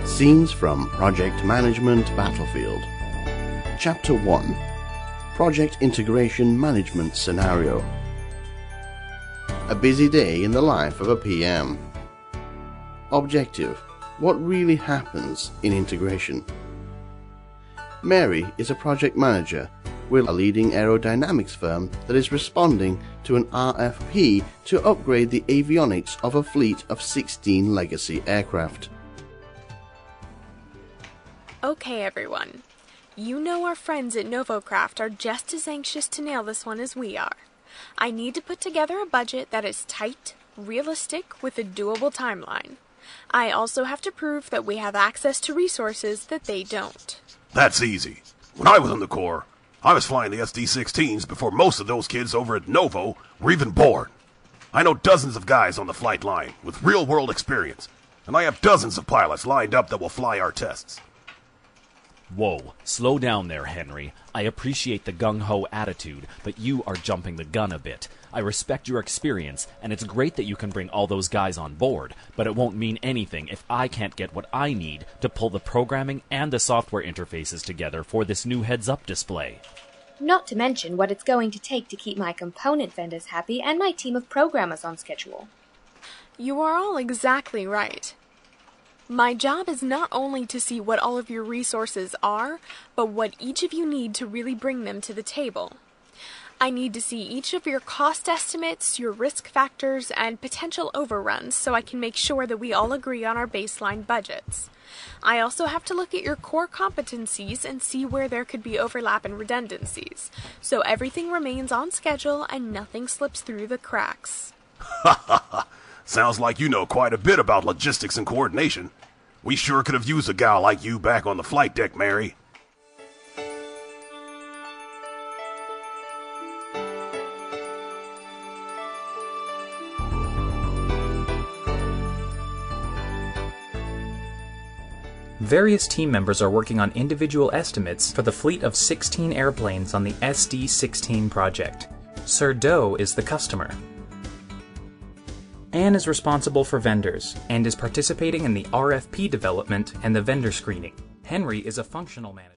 Scenes from Project Management Battlefield. Chapter 1. Project Integration Management Scenario. A busy day in the life of a PM. Objective: what really happens in integration? Mary is a project manager with a leading aerodynamics firm that is responding to an RFP to upgrade the avionics of a fleet of 16 legacy aircraft. Okay, everyone. You know our friends at Novocraft are just as anxious to nail this one as we are. I need to put together a budget that is tight, realistic, with a doable timeline. I also have to prove that we have access to resources that they don't. That's easy. When I was in the Corps, I was flying the SD-16s before most of those kids over at Novo were even born. I know dozens of guys on the flight line with real-world experience, and I have dozens of pilots lined up that will fly our tests. Whoa, slow down there, Henry. I appreciate the gung-ho attitude, but you are jumping the gun a bit. I respect your experience, and it's great that you can bring all those guys on board, but it won't mean anything if I can't get what I need to pull the programming and the software interfaces together for this new heads-up display. Not to mention what it's going to take to keep my component vendors happy and my team of programmers on schedule. You are all exactly right. My job is not only to see what all of your resources are, but what each of you need to really bring them to the table. I need to see each of your cost estimates, your risk factors, and potential overruns so I can make sure that we all agree on our baseline budgets. I also have to look at your core competencies and see where there could be overlap and redundancies, so everything remains on schedule and nothing slips through the cracks. Ha ha ha! Sounds like you know quite a bit about logistics and coordination. We sure could have used a gal like you back on the flight deck, Mary. Various team members are working on individual estimates for the fleet of 16 airplanes on the SD-16 project. Sir Doe is the customer. Anne is responsible for vendors and is participating in the RFP development and the vendor screening. Henry is a functional manager.